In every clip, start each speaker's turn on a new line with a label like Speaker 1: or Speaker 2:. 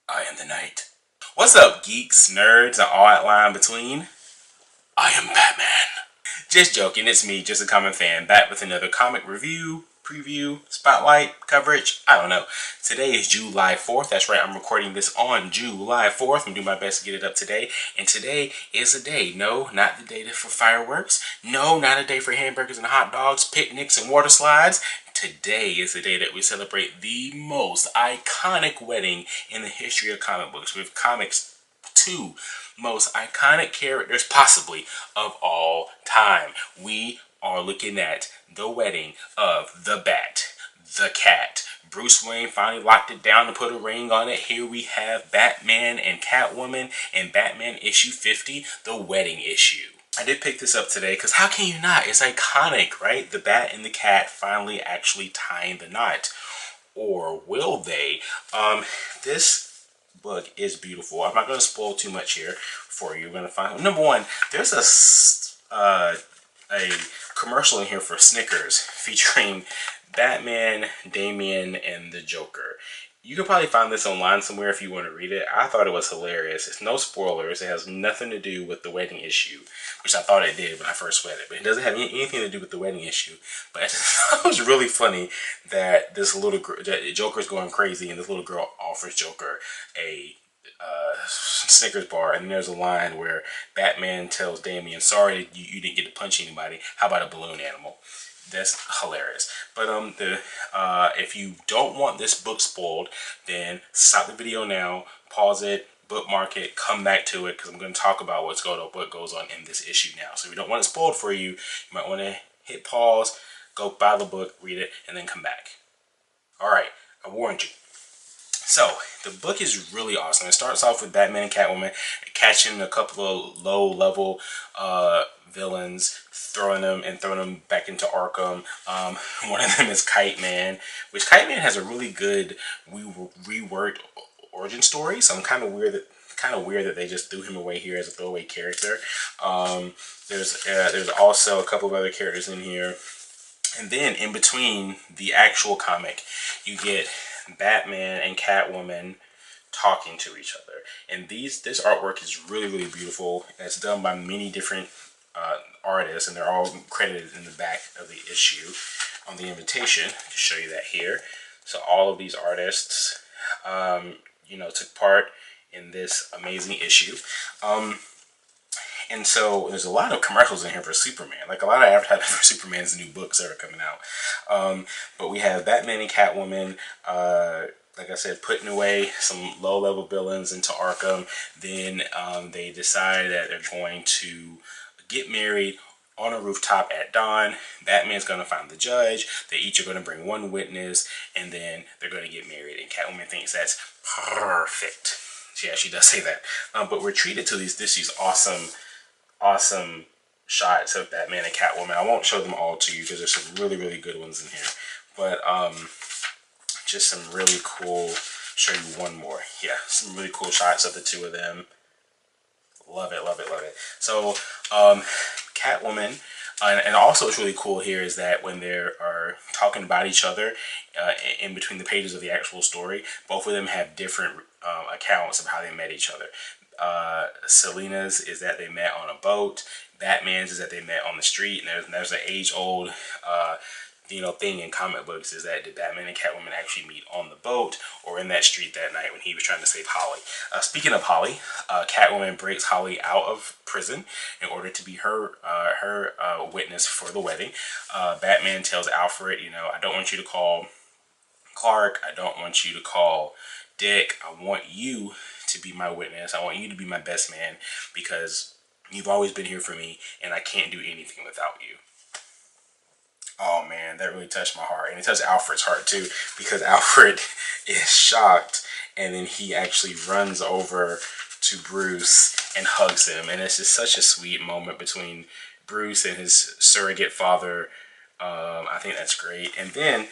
Speaker 1: I am the night. What's up, geeks, nerds, and all that line between? I am Batman. Just joking, it's me, just a common fan, back with another comic review, preview, spotlight, coverage, I don't know. Today is July 4th, that's right, I'm recording this on July 4th. I'm doing my best to get it up today, and today is a day. No, not the day for fireworks. No, not a day for hamburgers and hot dogs, picnics and water slides. Today is the day that we celebrate the most iconic wedding in the history of comic books, with comics two most iconic characters possibly of all time. We are looking at the wedding of the Bat, the Cat. Bruce Wayne finally locked it down and put a ring on it. Here we have Batman and Catwoman in Batman issue 50, the wedding issue. I did pick this up today because how can you not? It's iconic, right? The Bat and the Cat finally actually tying the knot. Or will they? This book is beautiful. I'm not going to spoil too much here for you. You're going to find, number one, there's a commercial in here for Snickers featuring Batman, Damian, and the Joker. You can probably find this online somewhere if you want to read it. I thought it was hilarious. It's no spoilers. It has nothing to do with the wedding issue, which I thought it did when I first read it. But it doesn't have anything to do with the wedding issue. But I just thought it was really funny that this little girl, that Joker's going crazy, and this little girl offers Joker a Snickers bar, and there's a line where Batman tells Damian, "Sorry you didn't get to punch anybody. How about a balloon animal?" That's hilarious. But if you don't want this book spoiled, then stop the video now, pause it, bookmark it, come back to it, because I'm going to talk about what goes on in this issue now. So if you don't want it spoiled for you, you might want to hit pause, go buy the book, read it, and then come back. All right, I warned you. So, the book is really awesome. It starts off with Batman and Catwoman catching a couple of low-level villains, throwing them back into Arkham. One of them is Kite Man, which Kite Man has a really good reworked origin story. So I'm kind of weird that they just threw him away here as a throwaway character. There's also a couple of other characters in here, and then in between the actual comic, you get Batman and Catwoman talking to each other. And this artwork is really beautiful. It's done by many different artists, and they're all credited in the back of the issue on the invitation. To show you that here. So all of these artists, took part in this amazing issue. And so there's a lot of commercials in here for Superman, like a lot of advertising for Superman's new books that are coming out. But we have Batman and Catwoman, like I said, putting away some low-level villains into Arkham. Then they decide that they're going to get married on a rooftop at dawn. Batman's going to find the judge. They each are going to bring one witness, and then they're going to get married. And Catwoman thinks that's perfect. Yeah, she does say that. But we're treated to these awesome shots of Batman and Catwoman. I won't show them all to you because there's some really good ones in here. But just some really cool. Show you one more. Yeah, some really cool shots of the two of them. Love it. So, Catwoman, and also what's really cool here is that when they are talking about each other in between the pages of the actual story, both of them have different accounts of how they met each other. Selena's is that they met on a boat. Batman's is that they met on the street. And there's an age-old thing in comic books, is that did Batman and Catwoman actually meet on the boat or in that street that night when he was trying to save Holly? Speaking of Holly, Catwoman breaks Holly out of prison in order to be her witness for the wedding. Batman tells Alfred, I don't want you to call Clark. I don't want you to call Dick. I want you to be my witness. I want you to be my best man because you've always been here for me and I can't do anything without you. Oh man, that really touched my heart. And it touched Alfred's heart too, because Alfred is shocked, and then he actually runs over to Bruce and hugs him. And it's just such a sweet moment between Bruce and his surrogate father. I think that's great. And then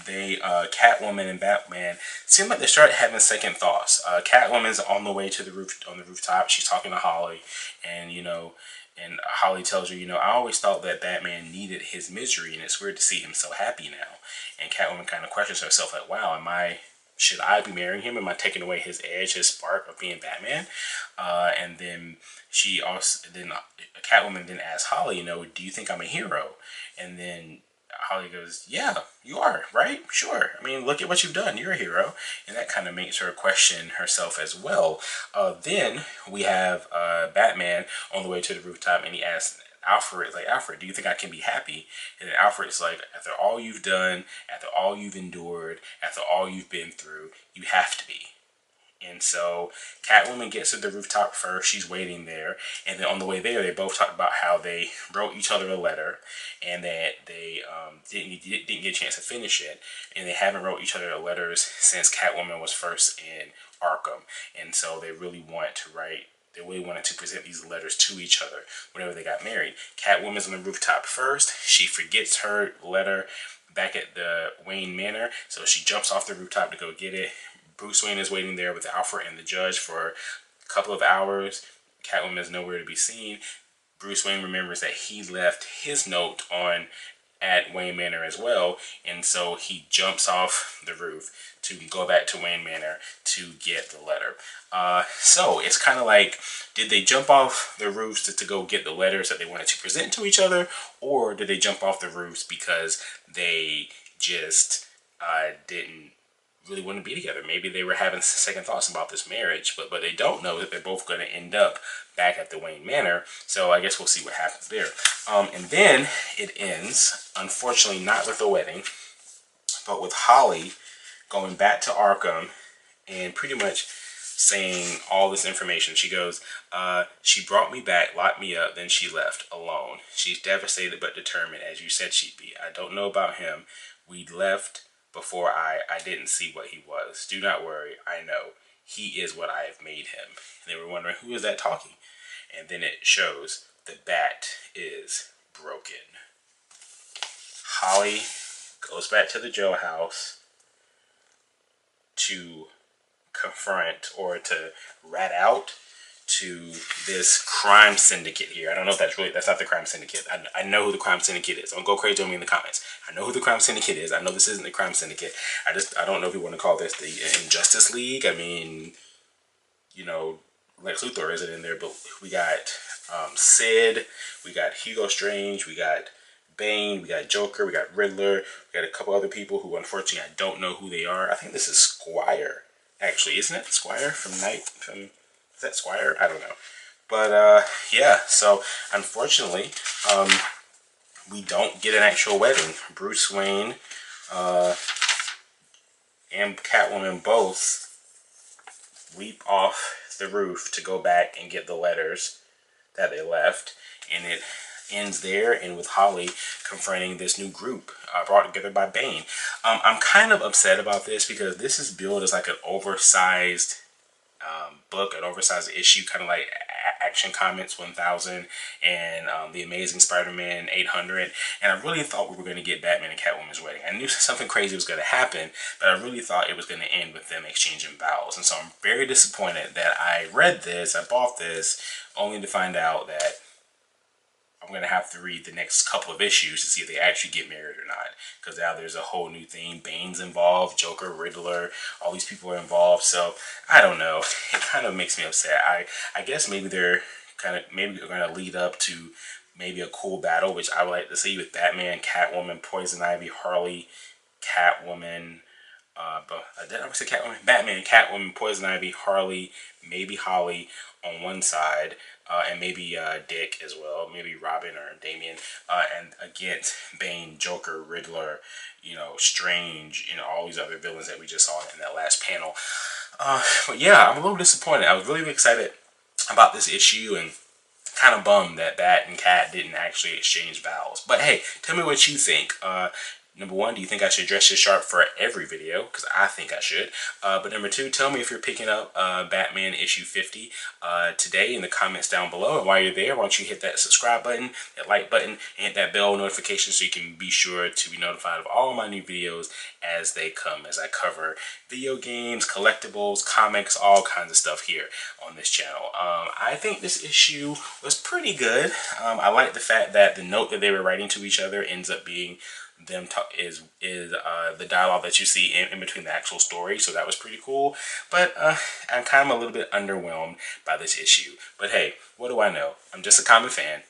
Speaker 1: Catwoman and Batman seem like they started having second thoughts. Catwoman's on the way to the rooftop. She's talking to Holly, and and Holly tells her, I always thought that Batman needed his misery, and it's weird to see him so happy now. And Catwoman kind of questions herself, like, wow, am I should I be marrying him? Am I taking away his edge, his spark of being Batman? And then Catwoman then asks Holly, do you think I'm a hero? And then Holly goes, yeah, you are, right? Sure. I mean, look at what you've done. You're a hero. And that kind of makes her question herself as well. Then we have Batman on the way to the rooftop, and he asks Alfred, like, Alfred, do you think I can be happy? And then Alfred's like, after all you've done, after all you've endured, after all you've been through, you have to be. And so Catwoman gets to the rooftop first. She's waiting there. And then on the way there, they both talked about how they wrote each other a letter and that they didn't get a chance to finish it. And they haven't wrote each other letters since Catwoman was first in Arkham. And so they really wanted to present these letters to each other whenever they got married. Catwoman's on the rooftop first. She forgets her letter back at the Wayne Manor. So she jumps off the rooftop to go get it. Bruce Wayne is waiting there with Alfred and the judge for a couple of hours. Catwoman is nowhere to be seen. Bruce Wayne remembers that he left his note at Wayne Manor as well, and so he jumps off the roof to go back to Wayne Manor to get the letter. So it's kind of like, did they jump off the roofs to go get the letters that they wanted to present to each other, or did they jump off the roofs because they just didn't really want to be together? Maybe they were having second thoughts about this marriage, but they don't know that they're both going to end up back at the Wayne Manor. So I guess we'll see what happens there. And then it ends, unfortunately, not with a wedding, but with Holly going back to Arkham and pretty much saying all this information. She goes, she brought me back, locked me up, then she left alone. She's devastated but determined, as you said she'd be. I don't know about him. We left before I didn't see what he was. Do not worry, I know. He is what I have made him. And they were wondering, who is that talking? And then it shows the bat is broken. Holly goes back to the jailhouse to confront or to rat out to this crime syndicate here. I don't know if that's not the crime syndicate. I know who the crime syndicate is. Don't go crazy on me in the comments. I know who the crime syndicate is. I know this isn't the crime syndicate. I don't know if you want to call this the Injustice League. I mean, Lex Luthor isn't in there, but we got Sid, we got Hugo Strange, we got Bane, we got Joker, we got Riddler, we got a couple other people who unfortunately I don't know who they are. I think this is Squire, actually, isn't it? Squire from is that Squire? I don't know. But yeah, so unfortunately, we don't get an actual wedding. Bruce Wayne and Catwoman both leap off the roof to go back and get the letters that they left, and it ends there, and with Holly confronting this new group brought together by Bane. I'm kind of upset about this because this is billed as like an oversized book, an oversized issue, kind of like Action Comics 1000 and The Amazing Spider-Man 800, and I really thought we were going to get Batman and Catwoman's wedding. I knew something crazy was going to happen, but I really thought it was going to end with them exchanging vows, and so I'm very disappointed that I read this, I bought this, only to find out that I'm going to have to read the next couple of issues to see if they actually get married or not. Because now there's a whole new thing. Bane's involved, Joker, Riddler, all these people are involved. So, I don't know. It kind of makes me upset. I guess maybe they're going to lead up to maybe a cool battle, which I would like to see with Batman, Catwoman, Poison Ivy, Harley, Catwoman. Did I say Catwoman? Batman, Catwoman, Poison Ivy, Harley, maybe Holly on one side. And maybe Dick as well, maybe Robin or Damian, and against Bane, Joker, Riddler, Strange, all these other villains that we just saw in that last panel. But yeah, I'm a little disappointed. I was really excited about this issue and kind of bummed that Bat and Cat didn't actually exchange vows. But hey, tell me what you think. Number one, do you think I should dress this sharp for every video? Because I think I should. But number two, tell me if you're picking up Batman issue 50 today in the comments down below. And while you're there, why don't you hit that subscribe button, that like button, and hit that bell notification so you can be sure to be notified of all my new videos as they come, as I cover video games, collectibles, comics, all kinds of stuff here on this channel. I think this issue was pretty good. I like the fact that the note that they were writing to each other ends up being the dialogue that you see in between the actual story. So that was pretty cool. But I'm kind of a little bit underwhelmed by this issue. But hey, what do I know? I'm just a common fan.